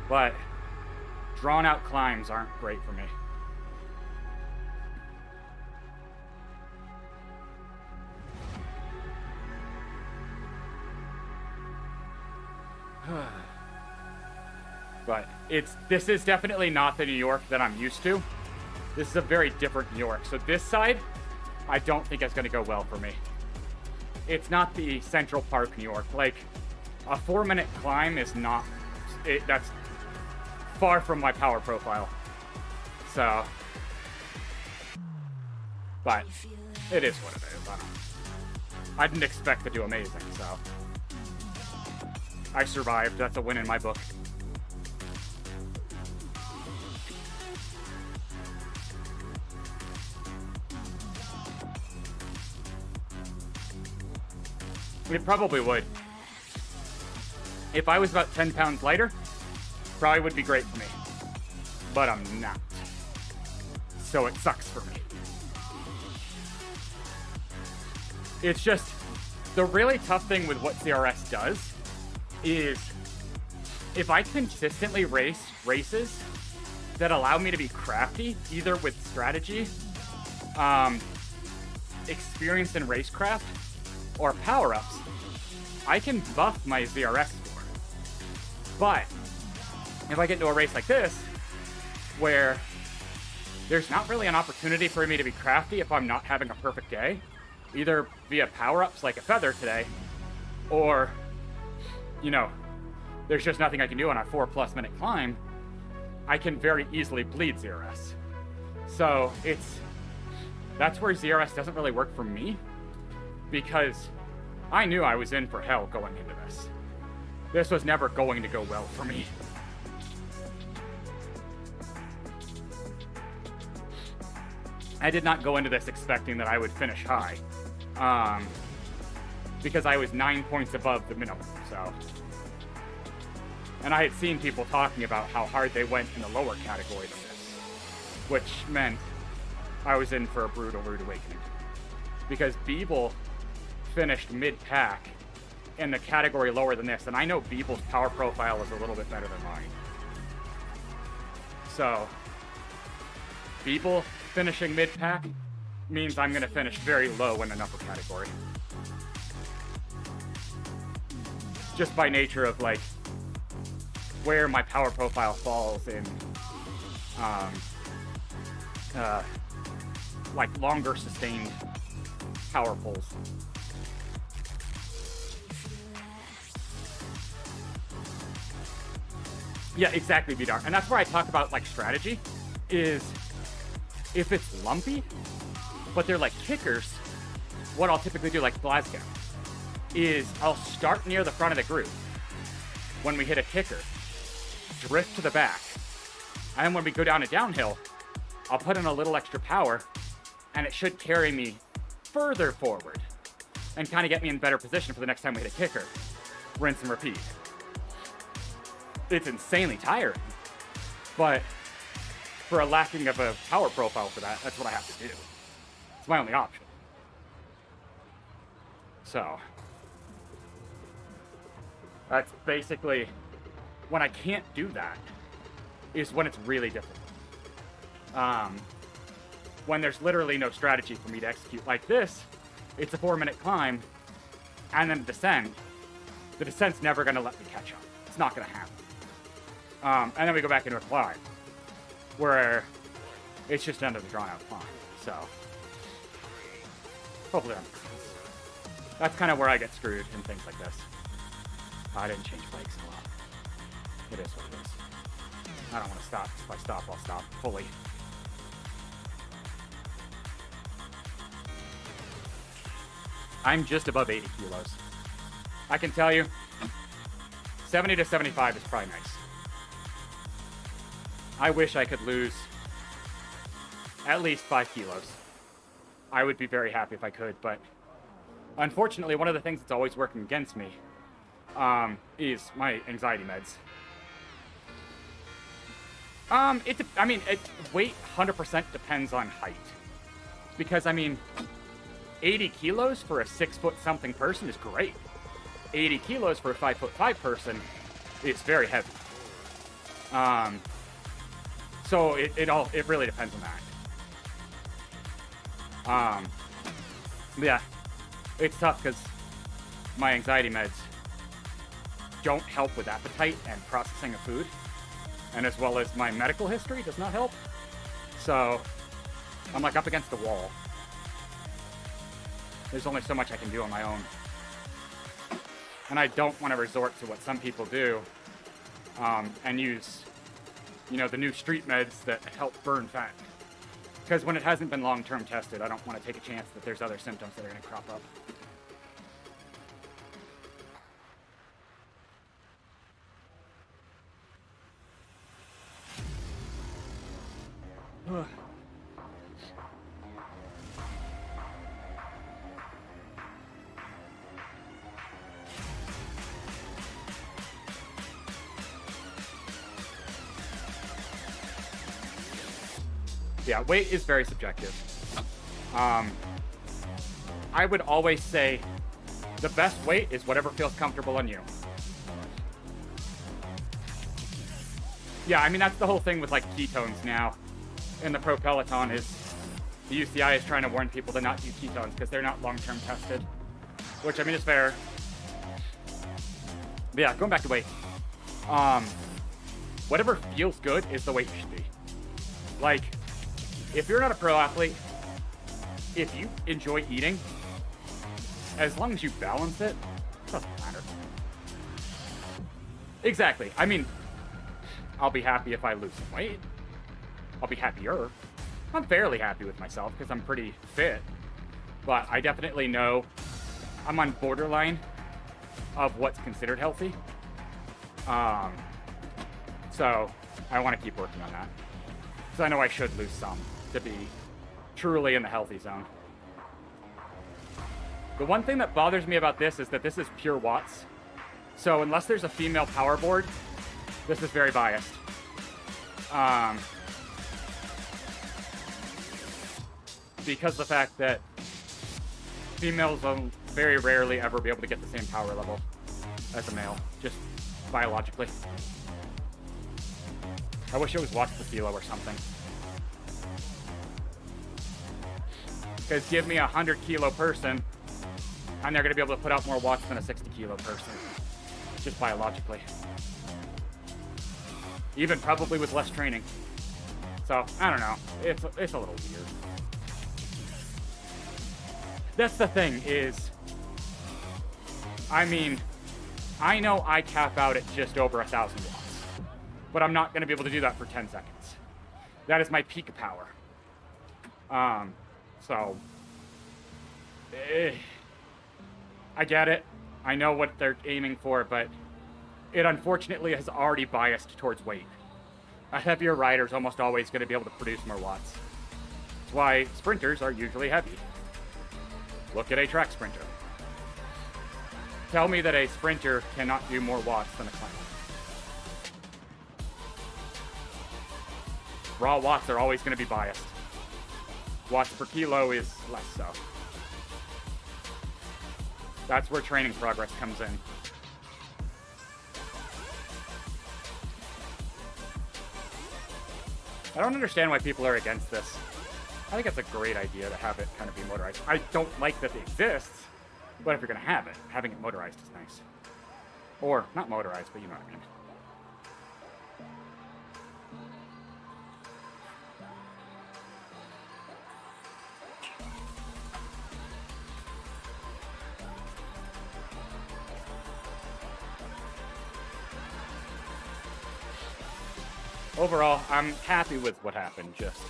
But drawn-out climbs aren't great for me. But this is definitely not the New York that I'm used to. This is a very different New York. So this side, I don't think it's going to go well for me. It's not the Central Park, New York. Like, a 4-minute climb is not... that's far from my power profile. So... But, it is what it is. I didn't expect to do amazing, so... I survived. That's a win in my book. It probably would. If I was about 10 pounds lighter, probably would be great for me. But I'm not. So it sucks for me. It's just, the really tough thing with what CRS does is if I consistently race races that allow me to be crafty, either with strategy, experience in racecraft or power-ups, I can buff my ZRX score. But if I get into a race like this, where there's not really an opportunity for me to be crafty if I'm not having a perfect day, either via power-ups like a feather today, or, you know, there's just nothing I can do on a 4+ minute climb, I can very easily bleed ZRS. So that's where ZRS doesn't really work for me, because I knew I was in for hell going into this. This was never going to go well for me. I did not go into this expecting that I would finish high, because I was 9 points above the minimum, so. And I had seen people talking about how hard they went in the lower category than this, which meant I was in for a brutal rude awakening. Because Beeble finished mid-pack in the category lower than this, and I know Beeble's power profile is a little bit better than mine. So, Beeble finishing mid-pack means I'm going to finish very low in an upper category. Just by nature of, like, where my power profile falls in, like, longer sustained power pulls. Yeah, exactly, Vidar. And that's where I talk about, like, strategy, is if it's lumpy, but they're like kickers, what I'll typically do, like Glasgow, is I'll start near the front of the group when we hit a kicker, drift to the back, and then when we go down a downhill, I'll put in a little extra power, and it should carry me further forward and kind of get me in better position for the next time we hit a kicker. Rinse and repeat. It's insanely tiring, but for a lacking of a power profile for that, that's what I have to do. It's my only option. So, that's basically, when I can't do that, is when it's really difficult. When there's literally no strategy for me to execute. Like this, it's a 4-minute climb, and then a descent. The descent's never going to let me catch up. It's not going to happen. And then we go back into a climb, where it's just another drawn-out climb. So, hopefully that makes sense. That's kind of where I get screwed in things like this. I didn't change bikes in a while. It is what it is. I don't want to stop. If I stop, I'll stop fully. I'm just above 80 kilos. I can tell you, 70 to 75 is probably nice. I wish I could lose at least 5 kilos. I would be very happy if I could, but unfortunately, one of the things that's always working against me is my anxiety meds. Weight 100% depends on height. Because, 80 kilos for a 6-foot-something person is great. 80 kilos for a 5'5" person is very heavy. So it really depends on that. Yeah, it's tough because my anxiety meds don't help with appetite and processing of food, and as well as my medical history does not help. So I'm like up against the wall. There's only so much I can do on my own. And I don't want to resort to what some people do and use, the new street meds that help burn fat. Because when it hasn't been long-term tested, I don't want to take a chance that there's other symptoms that are going to crop up. Yeah, weight is very subjective. I would always say the best weight is whatever feels comfortable on you. Yeah, that's the whole thing with like ketones now in the pro peloton is the UCI is trying to warn people to not do ketones because they're not long-term tested. Which, I mean, is fair. But yeah, going back to weight. Whatever feels good is the weight you should be. Like, if you're not a pro athlete, if you enjoy eating, as long as you balance it, it doesn't matter. Exactly. I mean, I'll be happy if I lose some weight. I'll be happier. I'm fairly happy with myself because I'm pretty fit. But I definitely know I'm on borderline of what's considered healthy. So I want to keep working on that. Because I know I should lose some to be truly in the healthy zone. The one thing that bothers me about this is that this is pure watts. So unless there's a female power board, this is very biased. Because the fact that females will very rarely ever be able to get the same power level as a male, just biologically. I wish it was watts per kilo or something. Because give me a 100-kilo person, and they're going to be able to put out more watts than a 60-kilo person, just biologically. Even probably with less training. So, I don't know. It's a little weird. That's the thing is, I mean, I know I cap out at just over 1,000 watts, but I'm not going to be able to do that for 10 seconds. That is my peak power. So, I get it. I know what they're aiming for, but it unfortunately has already biased towards weight. A heavier rider is almost always going to be able to produce more watts. That's why sprinters are usually heavy. Look at a track sprinter. Tell me that a sprinter cannot do more watts than a climber. Raw watts are always going to be biased. Watts per kilo is less so. That's where training progress comes in. I don't understand why people are against this. I think it's a great idea to have it kind of be motorized. I don't like that it exists, but if you're going to have it, having it motorized is nice. Or, not motorized, but you know what I mean. Overall, I'm happy with what happened, just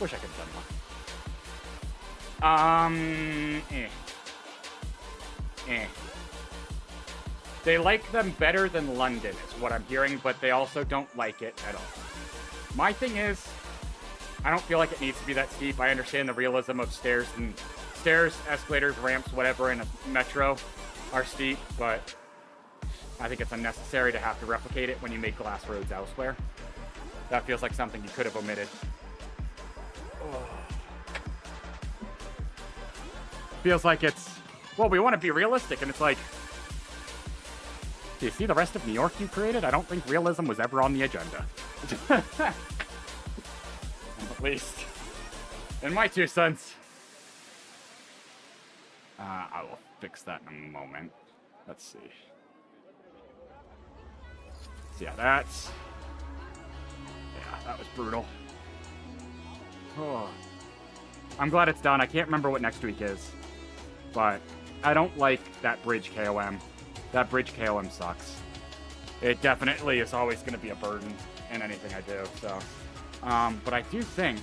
wish I could have done more. They like them better than London, is what I'm hearing, but they also don't like it at all. My thing is, I don't feel like it needs to be that steep. I understand the realism of stairs, escalators, ramps, whatever, in a metro are steep, but I think it's unnecessary to have to replicate it when you make glass roads elsewhere. That feels like something you could have omitted. Oh. Feels like it's, well, we want to be realistic, and it's like, do you see the rest of New York you created? I don't think realism was ever on the agenda. At least, in my 2 cents. I will fix that in a moment. Let's see. So yeah, that was brutal. Oh. I'm glad it's done. I can't remember what next week is, but I don't like that bridge KOM. That bridge KOM sucks. It definitely is always going to be a burden in anything I do. So, but I do think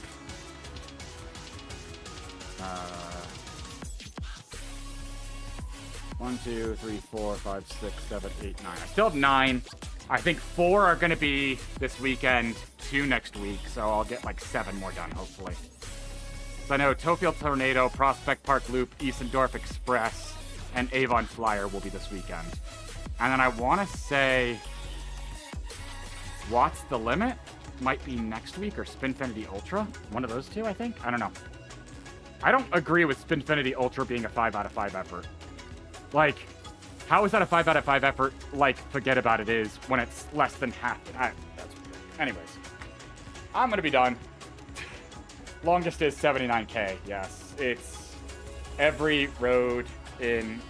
1, 2, 3, 4, 5, 6, 7, 8, 9. I still have 9. I think 4 are going to be this weekend, 2 next week, so I'll get like 7 more done, hopefully. So I know Tofield Tornado, Prospect Park Loop, Easendorf Express, and Avon Flyer will be this weekend. And then I want to say What's the Limit might be next week, or Spinfinity Ultra. One of those two, I think. I don't know. I don't agree with Spinfinity Ultra being a 5 out of 5 effort. Like, how is that a 5 out of 5 effort? Like, forget about it is when it's less than half. That's weird. Anyways, I'm going to be done. Longest is 79K, yes. It's every road in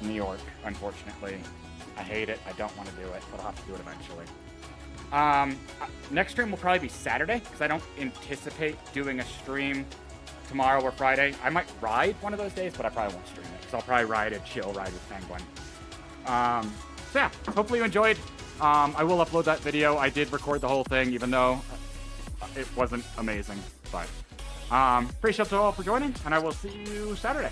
New York, unfortunately. I hate it. I don't want to do it, but I'll have to do it eventually. Next stream will probably be Saturday, because I don't anticipate doing a stream tomorrow or Friday. I might ride one of those days, but I probably won't stream it, because I'll probably ride a chill ride with Penguin. So yeah, hopefully you enjoyed. I will upload that video. I did record the whole thing, even though it wasn't amazing, but appreciate you all for joining, and I will see you Saturday.